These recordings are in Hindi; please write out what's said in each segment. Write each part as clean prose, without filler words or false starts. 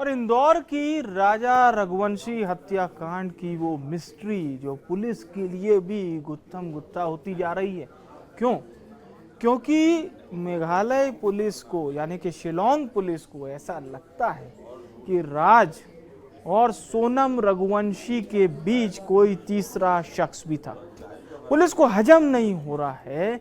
इंदौर की राजा रघुवंशी हत्याकांड की वो मिस्ट्री जो पुलिस के लिए भी गुत्थम गुत्था होती जा रही है। क्यों? क्योंकि मेघालय पुलिस को यानी कि शिलोंग पुलिस को ऐसा लगता है कि राज और सोनम रघुवंशी के बीच कोई तीसरा शख्स भी था। पुलिस को हजम नहीं हो रहा है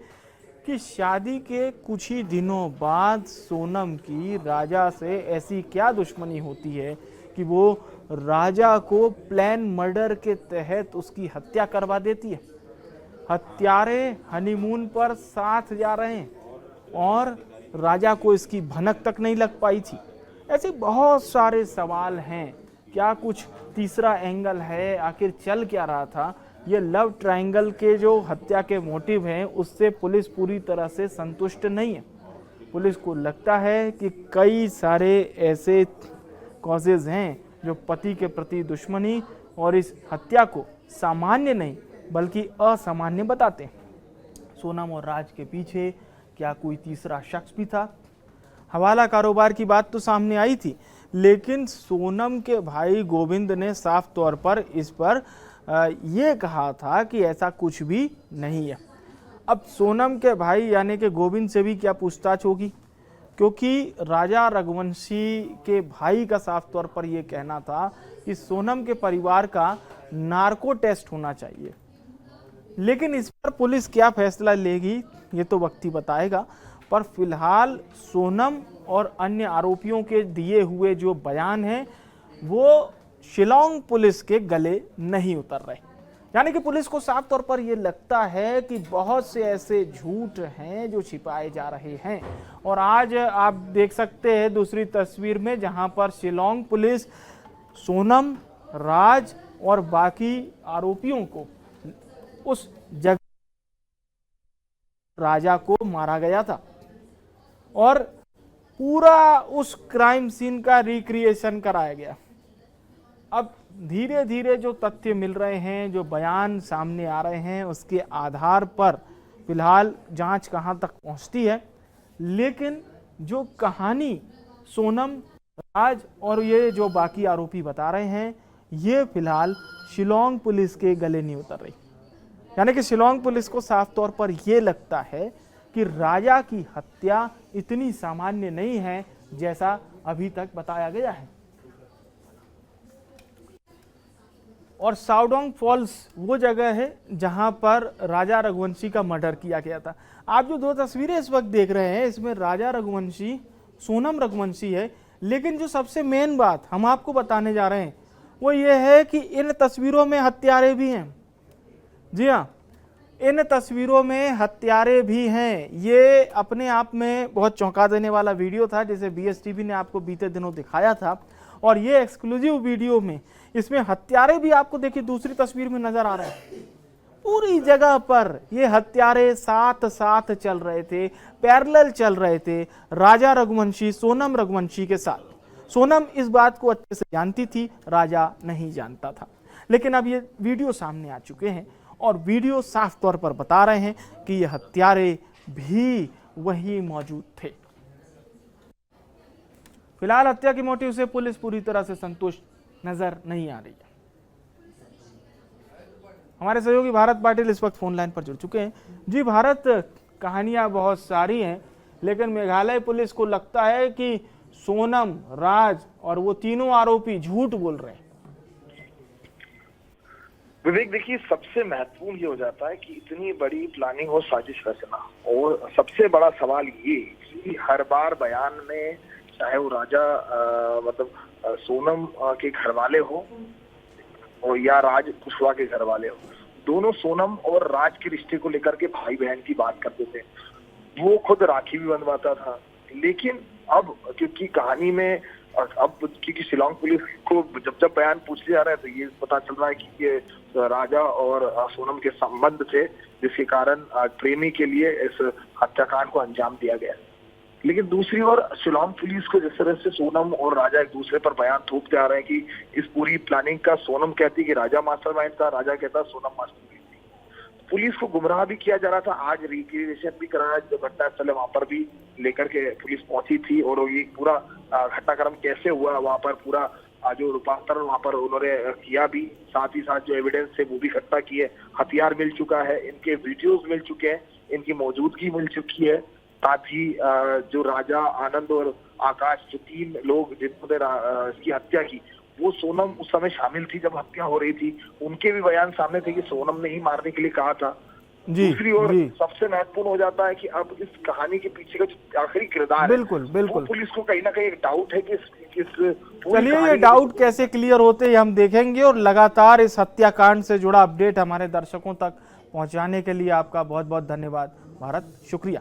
कि शादी के कुछ ही दिनों बाद सोनम की राजा से ऐसी क्या दुश्मनी होती है कि वो राजा को प्लान मर्डर के तहत उसकी हत्या करवा देती है। हत्यारे हनीमून पर साथ जा रहे हैं और राजा को इसकी भनक तक नहीं लग पाई थी। ऐसे बहुत सारे सवाल हैं। क्या कुछ तीसरा एंगल है? आखिर चल क्या रहा था? ये लव ट्रायंगल के जो हत्या के मोटिव हैं उससे पुलिस पूरी तरह से संतुष्ट नहीं है। पुलिस को लगता है कि कई सारे ऐसे कॉजेज हैं जो पति के प्रति दुश्मनी और इस हत्या को सामान्य नहीं बल्कि असामान्य बताते हैं। सोनम और राज के पीछे क्या कोई तीसरा शख्स भी था? हवाला कारोबार की बात तो सामने आई थी, लेकिन सोनम के भाई गोविंद ने साफ तौर पर इस पर ये कहा था कि ऐसा कुछ भी नहीं है। अब सोनम के भाई यानी कि गोविंद से भी क्या पूछताछ होगी? क्योंकि राजा रघुवंशी के भाई का साफ तौर पर यह कहना था कि सोनम के परिवार का नार्को टेस्ट होना चाहिए। लेकिन इस पर पुलिस क्या फैसला लेगी ये तो वक्त ही बताएगा। पर फिलहाल सोनम और अन्य आरोपियों के दिए हुए जो बयान हैं वो शिलोंग पुलिस के गले नहीं उतर रहे। यानी कि पुलिस को साफ तौर पर यह लगता है कि बहुत से ऐसे झूठ हैं जो छिपाए जा रहे हैं। और आज आप देख सकते हैं दूसरी तस्वीर में, जहां पर शिलोंग पुलिस सोनम, राज और बाकी आरोपियों को उस जगह राजा को मारा गया था और पूरा उस क्राइम सीन का रिक्रिएशन कराया गया। अब धीरे धीरे जो तथ्य मिल रहे हैं, जो बयान सामने आ रहे हैं, उसके आधार पर फिलहाल जांच कहां तक पहुंचती है। लेकिन जो कहानी सोनम, राज और ये जो बाकी आरोपी बता रहे हैं, ये फिलहाल शिलोंग पुलिस के गले नहीं उतर रही। यानी कि शिलोंग पुलिस को साफ तौर पर यह लगता है कि राजा की हत्या इतनी सामान्य नहीं है जैसा अभी तक बताया गया है। और साउडोंग फॉल्स वो जगह है जहां पर राजा रघुवंशी का मर्डर किया गया था। आप जो दो तस्वीरें इस वक्त देख रहे हैं, इसमें राजा रघुवंशी, सोनम रघुवंशी है। लेकिन जो सबसे मेन बात हम आपको बताने जा रहे हैं वो ये है कि इन तस्वीरों में हत्यारे भी हैं। जी हाँ, इन तस्वीरों में हत्यारे भी हैं। ये अपने आप में बहुत चौंका देने वाला वीडियो था जिसे BSTV ने आपको बीते दिनों दिखाया था। और ये एक्सक्लूसिव वीडियो में इसमें हत्यारे भी आपको देखिए दूसरी तस्वीर में नजर आ रहे हैं। पूरी जगह पर ये हत्यारे साथ साथ चल रहे थे, पैरेलल चल रहे थे राजा रघुवंशी, सोनम रघुवंशी के साथ। सोनम इस बात को अच्छे से जानती थी, राजा नहीं जानता था। लेकिन अब ये वीडियो सामने आ चुके हैं और वीडियो साफ तौर पर बता रहे हैं कि ये हत्यारे भी वही मौजूद थे। फिलहाल हत्या के मोटिव से पुलिस पूरी तरह से संतुष्ट नजर नहीं आ रही है। हमारे सहयोगी भारत पाटिल इस वक्त फोन लाइन पर जुड़ चुके हैं। जी भारत, कहानियां बहुत सारी हैं, लेकिन मेघालय पुलिस को लगता है कि सोनम, राज और वो तीनों आरोपी झूठ बोल रहे हैं। विवेक, देखिए, सबसे महत्वपूर्ण ये हो जाता है कि इतनी बड़ी प्लानिंग और साजिश रचना, और सबसे बड़ा सवाल ये कि हर बार बयान में चाहे वो राजा सोनम के घर वाले हो और या राज कुशवाहा के घर वाले हो, दोनों सोनम और राज के रिश्ते को लेकर के भाई बहन की बात करते थे। वो खुद राखी भी बंधवाता था। लेकिन अब क्योंकि कहानी में क्योंकि शिलोंग पुलिस को जब बयान पूछे जा रहे हैं तो ये पता चल रहा है कि ये राजा और सोनम के संबंध थे, जिसके कारण प्रेमी के लिए इस हत्याकांड को अंजाम दिया गया। लेकिन दूसरी ओर शिलोंग पुलिस को जिस तरह से सोनम और राजा एक दूसरे पर बयान थोपते आ रहे हैं कि इस पूरी प्लानिंग का सोनम कहती कि राजा मास्टरमाइंड था, राजा कहता सोनम मास्टरमाइंड थी। पुलिस को गुमराह भी किया जा रहा था। आज रिक्रिएशन भी कराया, जो घटनास्थल है वहां पर भी लेकर के पुलिस पहुंची थी, और ये पूरा घटनाक्रम कैसे हुआ वहां पर पूरा जो रूपांतरण वहां पर उन्होंने किया भी, साथ ही साथ जो एविडेंस है वो भी इकट्ठा किए, हथियार मिल चुका है, इनके वीडियोस मिल चुके हैं, इनकी मौजूदगी मिल चुकी है। साथ ही जो राजा, आनंद और आकाश, जो 3 लोग जिन्होंने इसकी हत्या की, वो सोनम उस समय शामिल थी जब हत्या हो रही थी। उनके भी बयान सामने थे कि सोनम ने ही मारने के लिए कहा था। दूसरी ओर सबसे महत्वपूर्ण हो जाता है कि अब इस कहानी के पीछे का जो आखिरी किरदार बिल्कुल है, बिल्कुल वो पुलिस को कहीं ना कहीं एक डाउट है कि चलिए ये डाउट कैसे क्लियर होते हैं हम देखेंगे, और लगातार इस हत्याकांड से जुड़ा अपडेट हमारे दर्शकों तक पहुंचाने के लिए आपका बहुत बहुत धन्यवाद भारत, शुक्रिया।